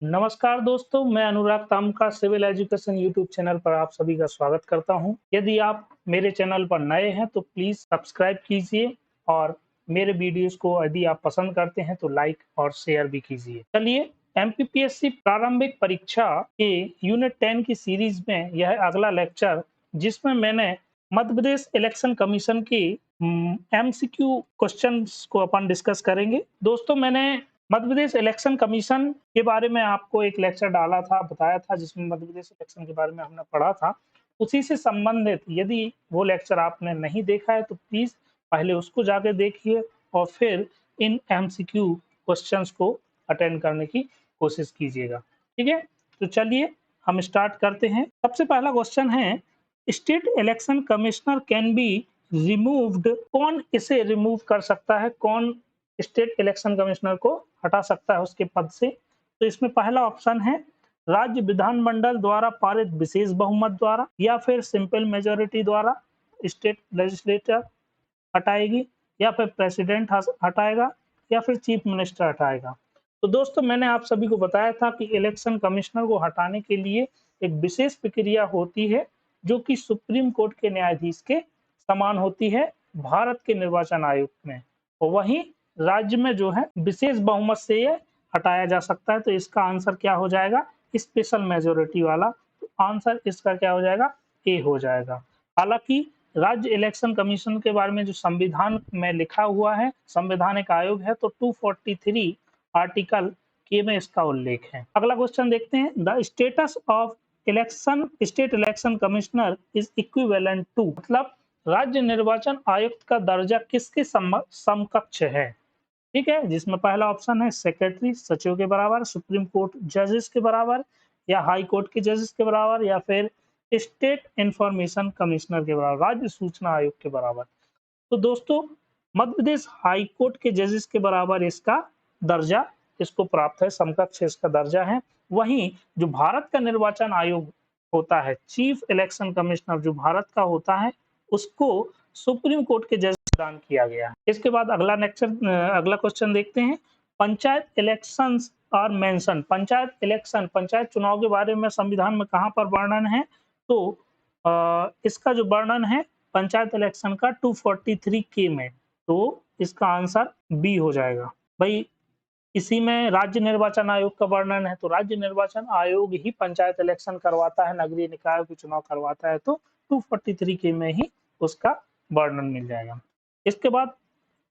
नमस्कार दोस्तों, मैं अनुराग तामका सिविल एजुकेशन यूट्यूब चैनल पर आप सभी का स्वागत करता हूं। यदि आप मेरे चैनल पर नए हैं तो प्लीज सब्सक्राइब कीजिए और मेरे वीडियोस को यदि आप पसंद करते हैं तो लाइक और शेयर भी कीजिए। चलिए, एमपीपीएससी प्रारंभिक परीक्षा के यूनिट 10 की सीरीज में यह अगला लेक्चर जिसमें मैंने मध्य प्रदेश इलेक्शन कमीशन की एमसीक्यू क्वेश्चंस को अपन डिस्कस करेंगे। दोस्तों, मैंने मध्य प्रदेश इलेक्शन कमीशन के बारे में आपको एक लेक्चर डाला था, बताया था, जिसमें मध्य प्रदेश इलेक्शन के बारे में हमने पढ़ा था। उसी से संबंधित यदि वो लेक्चर आपने नहीं देखा है तो प्लीज पहले उसको जाके देखिए और फिर इन एमसीक्यू क्वेश्चंस को अटेंड करने की कोशिश कीजिएगा। ठीक है, तो चलिए हम स्टार्ट करते हैं। सबसे पहला क्वेश्चन है, state election commissioner can be removed. कौन इसे रिमूव कर सकता है, कौन स्टेट इलेक्शन कमिश्नर को हटा सकता है उसके पद से? तो इसमें पहला ऑप्शन है राज्य विधानमंडल द्वारा पारित विशेष बहुमत द्वारा, या फिर सिंपल मेजोरिटी द्वारा स्टेट लेजिस्लेचर हटाएगी, या फिर प्रेसिडेंट हटाएगा, या फिर चीफ मिनिस्टर हटाएगा। तो दोस्तों, मैंने आप सभी को बताया था कि इलेक्शन कमिश्नर को हटाने के लिए एक विशेष प्रक्रिया होती है जो कि सुप्रीम कोर्ट के न्यायाधीश के समान होती है भारत के निर्वाचन आयोग में। और वहीं राज्य में जो है विशेष बहुमत से ये हटाया जा सकता है। तो इसका आंसर क्या हो जाएगा? स्पेशल मेजोरिटी वाला। तो आंसर इसका क्या हो जाएगा? ए हो जाएगा। हालांकि राज्य इलेक्शन कमीशन के बारे में जो संविधान में लिखा हुआ है, संवैधानिक आयोग है, तो 243 आर्टिकल के में इसका उल्लेख है। अगला क्वेश्चन देखते हैं, the status of election state election commissioner is equivalent to, मतलब राज्य निर्वाचन आयुक्त का दर्जा किसके समकक्ष है? ठीक है, जिसमें पहला ऑप्शन है सेक्रेटरी, सचिव के बराबर, सुप्रीम कोर्ट जजेस के बराबर, या हाई कोर्ट के जजेस के बराबर, या फिर स्टेट इंफॉर्मेशन कमिश्नर के बराबर, राज्य सूचना आयोग के बराबर। तो दोस्तों, मध्य प्रदेश हाई कोर्ट के जजेस के बराबर इसका दर्जा इसको प्राप्त है, समकक्ष इसका दर्जा है। वहीं जो भारत का निर्वाचन आयोग होता है, चीफ इलेक्शन कमिश्नर जो भारत का होता है, उसको सुप्रीम कोर्ट के जज प्रदान किया गया है। इसके बाद अगला क्वेश्चन देखते हैं, panchayat elections are mention. Panchayat चुनाव के बारे में संविधान में कहां पर वर्णन है? तो इसका जो वर्णन है पंचायत इलेक्शन का 243 के में। तो इसका आंसर बी हो जाएगा। भाई, इसी में राज्य निर्वाचन आयोग का वर्णन है, तो राज्य निर्वाचन आयोग ही पंचायत इलेक्शन करवाता है, नगरीय निकायों के चुनाव करवाता है, तो 243 के में ही उसका वर्णन मिल जाएगा। इसके बाद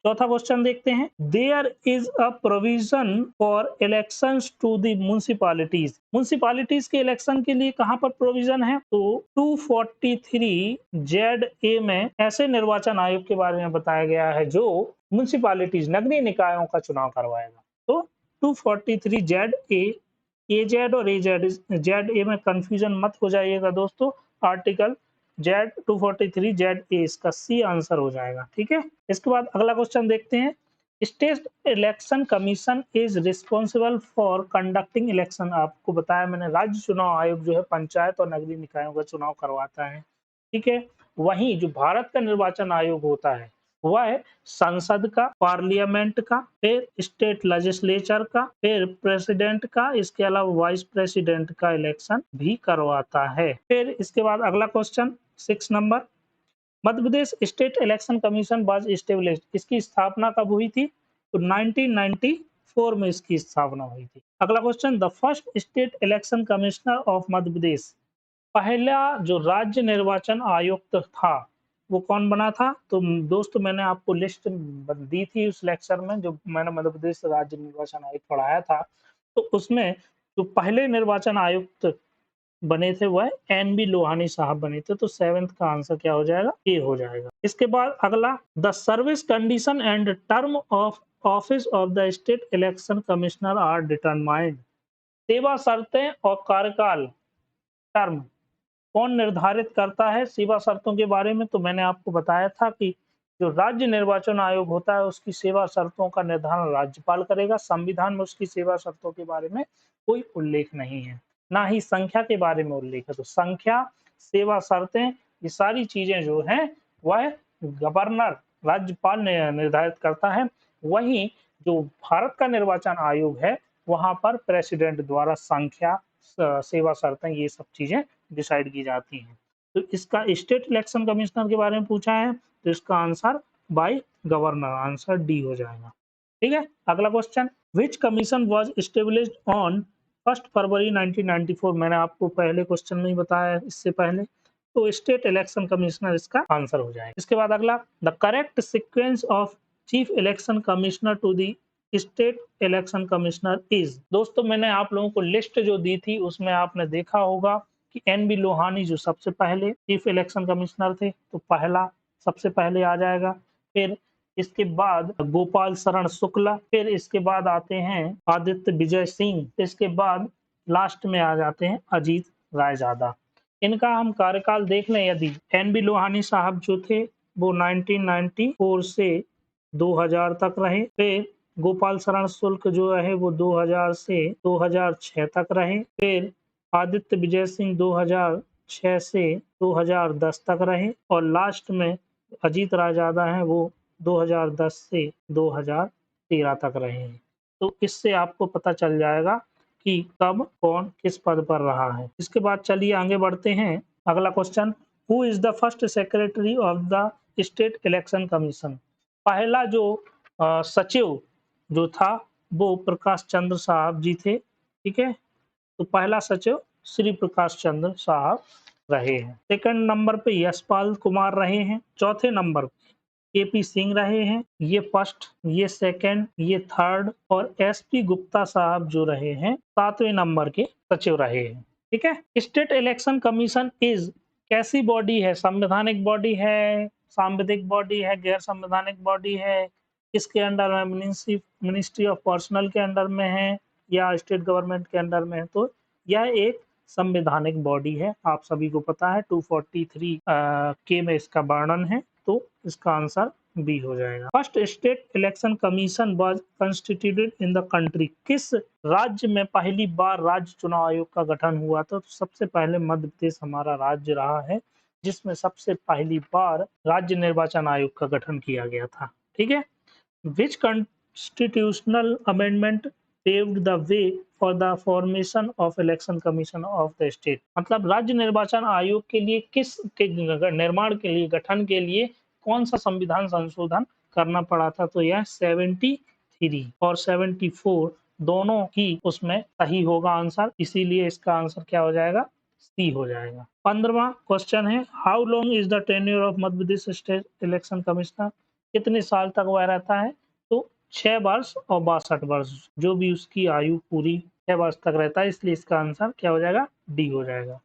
चौथा क्वेश्चन देखते हैं, there is a provision for elections to the municipalities. Municipalities के इलेक्शन के लिए कहां पर प्रोविजन है? तो 243 जेड ए में ऐसे निर्वाचन आयोग के बारे में बताया गया है जो म्युनिसिपैलिटीज नगरीय निकायों का चुनाव करवाएगा। तो 243 जेड ए जेड और जेड ए में कंफ्यूजन मत हो जाइएगा दोस्तों। आर्टिकल जेड 243 जेड ए इसका सी आंसर हो जाएगा। ठीक है, इसके बाद अगला क्वेश्चन देखते हैं, state election commission is responsible for conducting election. आपको बताया मैंने, राज्य चुनाव आयोग जो है पंचायत और नगरीय निकायों का चुनाव करवाता है। ठीक है, वहीं जो भारत का निर्वाचन आयोग होता है वह है संसद का, पार्लियामेंट का, फिर स्टेट लेजिस्लेचर का, फिर प्रेसिडेंट का, इसके अलावा वाइस प्रेसिडेंट का इलेक्शन भी करवाता है। फिर इसके बाद अगला question 6 number, Madhya Pradesh state election commission was established. इसकी स्थापना कब हुई थी? तो 1994 में इसकी स्थापना हुई थी। अगला question, the first state election commissioner of Madhya Pradesh. पहला जो राज्य निर्वाचन आयुक्त था वो कौन बना था? तो दोस्तों, मैंने आपको लिस्ट दी थी उस लेक्चर में, जो मैंने मध्य प्रदेश राज्य निर्वाचन आयोग पढ़ाया था। तो उसमें जो पहले निर्वाचन आयुक्त बने थे वह एन बी लोहानी साहब बने थे। तो 7th का आंसर क्या हो जाएगा? ए हो जाएगा। इसके बाद अगला, the service condition and term of office of the state election commissioner are determined. सेवा शर्तें और कार्यकाल, टर्म कौन निर्धारित करता है? सेवा शर्तों के बारे में तो मैंने आपको बताया था कि जो राज्य निर्वाचन आयोग होता है उसकी सेवा शर्तों का निर्धारण राज्यपाल करेगा। संविधान में उसकी सेवा शर्तों के बारे में कोई उल्लेख नहीं है, ना ही संख्या के बारे में उल्लेख है। तो संख्या, सेवा शर्तें, ये सारी चीजें जो है वह गवर्नर, राज्यपाल ने निर्धारित करता है। वहीं जो भारत का निर्वाचन आयोग है वहां पर प्रेसिडेंट द्वारा संख्या, सेवा शर्तें, ये सब चीजें डिसाइड की जाती हैं। तो इसका स्टेट इलेक्शन कमिश्नर के बारे में पूछा है, तो इसका answer by governor, answer D हो जाएगा। ठीक है, अगला question, which commission was established on 1 फरवरी 1994। मैंने आपको पहले क्वेश्चन में ही बताया इससे पहले, तो स्टेट इलेक्शन कमिश्नर इसका आंसर हो जाएगा। इसके बाद अगला, the correct sequence of chief election commissioner to the state election commissioner is. दोस्तों मैंने आप लोगों को लिस्ट जो दी थी उसमें आपने देखा होगा कि एनबी लोहानी जो सबसे पहले चीफ इलेक्शन कमिश्नर थे, तो पहला सबसे पहले आ जाएगा, फिर इसके बाद गोपाल शरण शुक्ला, फिर इसके बाद आते हैं आदित्य विजय सिंह, इसके बाद लास्ट में आ जाते हैं अजीत रायजादा। इनका हम कार्यकाल देख लें, यदि एनबी लोहानी साहब जो थे वो 1994 से 2000 तक रहे, फिर गोपाल शरण शुक्ल जो है वो 2000 से 2006 तक रहे, फिर आदित्य विजय सिंह 2006 से 2010 तक रहे, और लास्ट में अजीत रायजादा हैं वो 2010 से 2013 तक रहे हैं। तो इससे आपको पता चल जाएगा कि कब कौन किस पद पर रहा है। इसके बाद चलिए आगे बढ़ते हैं। अगला question, who is the first secretary of the state election commission. पहला जो सचिव जो था वो प्रकाश चंद्र साहब जी थे। ठीक है, तो पहला सचिव श्री प्रकाश चंद्र साहब रहे हैं। सेकंड नंबर पे यशपाल कुमार रहे हैं। चौथे नंबर पे केपी सिंह रहे हैं, ये फर्स्ट, ये सेकंड, ये थर्ड, और एसपी गुप्ता साहब जो रहे हैं 7वें नंबर के सचिव रहे हैं। ठीक है, स्टेट इलेक्शन कमीशन इज कैसी बॉडी है, संवैधानिक बॉडी है, सांविधिक बॉडी है, गैर संवैधानिक बॉडी है, किसके अंडर में, मिनिस्ट्री ऑफ पर्सनल के अंडर में है या स्टेट गवर्नमेंट के अंडर में है। तो यह एक संवैधानिक बॉडी है, आप सभी को पता है, 243 के में इसका वर्णन है, तो इसका आंसर बी हो जाएगा। First state election commission was constituted in the country. किस राज्य में पहली बार राज्य चुनाव आयोग का गठन हुआ था? तो सबसे पहले मध्य प्रदेश हमारा राज्य रहा है जिसमें सबसे पहली बार राज्य निर्वाचन आयोग का गठन किया गया था। ठीक है, which constitutional amendment paved the way for the formation of election commission of the state। मतलब राज्य निर्वाचन आयोग के लिए किस के निर्माण के लिए, गठन के लिए कौन सा संविधान संशोधन करना पड़ा था? तो यह 73 और 74 दोनों ही उसमें सही होगा आंसर, इसीलिए इसका आंसर क्या हो जाएगा? सी हो जाएगा। 15वां क्वेश्चन है, how long is the tenure of Madhya Pradesh state election commissioner. कितने साल तक वह रहता है? तो 6 वर्ष और 62 वर्ष, जो भी उसकी आयु पूरी 6 वर्ष तक रहता है, इसलिए इसका आंसर क्या हो जाएगा? डी हो जाएगा।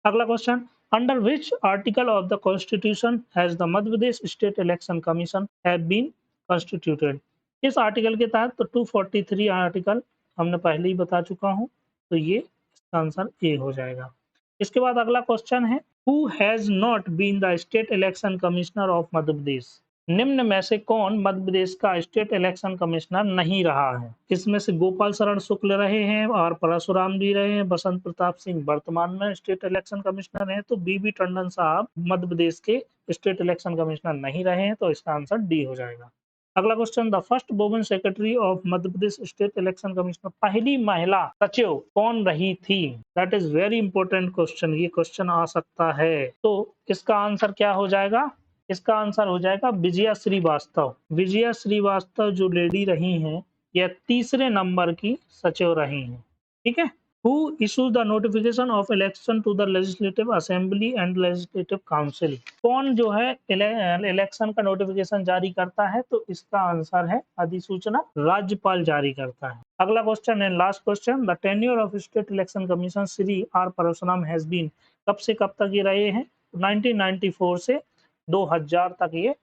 अगला question, under which article of the constitution has the Madhya Pradesh state election commission have been constituted. इस आर्टिकल के तहत, तो 243 आर्टिकल हमने पहले ही बता चुका हूं, तो ये इसका आंसर ए हो जाएगा। इसके बाद अगला क्वेश्चन है, who has not been the state election commissioner of Madhya Pradesh. निम्न में से कौन मध्य प्रदेश का स्टेट इलेक्शन कमिश्नर नहीं रहा है? इसमें से गोपाल शरण शुक्ल रहे हैं, और परशुराम जी रहे हैं, बसंत प्रताप सिंह वर्तमान में स्टेट इलेक्शन कमिश्नर हैं, तो बीबी टंडन साहब मध्य प्रदेश के स्टेट इलेक्शन कमिश्नर नहीं रहे हैं, तो इसका आंसर डी हो जाएगा। अगला question, the first women secretary of Madhya Pradesh state election commissioner, पहली महिला सचिव कौन रही थी? That is very important question, ये क्वेश्चन आ सकता है, तो इसका आंसर क्या हो जाएगा? इसका आंसर हो जाएगा विजया श्रीवास्तव। विजया श्रीवास्तव जो लेडी रही हैं, यह 3रे नंबर की सचिव रही हैं। ठीक है, who issues the notification of election to the legislative assembly and legislative council. कौन जो है इलेक्शन का नोटिफिकेशन जारी करता है? तो इसका आंसर है अधिसूचना राज्यपाल जारी करता है। अगला क्वेश्चन है, last question, the tenure of state election commission Shri R Parshuram has been, कब से कब तक ये रहे हैं? 1994 से 2000 तक ये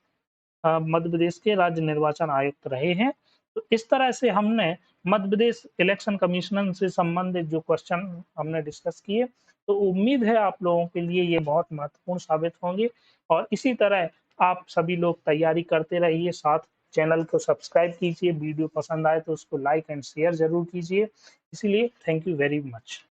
मध्य प्रदेश के राज्य निर्वाचन आयुक्त रहे हैं। तो इस तरह से हमने मध्य प्रदेश इलेक्शन कमीशन से संबंधित जो क्वेश्चन हमने डिस्कस किए, तो उम्मीद है आप लोगों के लिए ये बहुत महत्वपूर्ण साबित होंगे, और इसी तरह आप सभी लोग तैयारी करते रहिए, साथ चैनल को सब्सक्राइब कीजिए, वीडियो पसंद आए तो उसको लाइक एंड शेयर जरूर कीजिए। इसीलिए थैंक यू वेरी मच।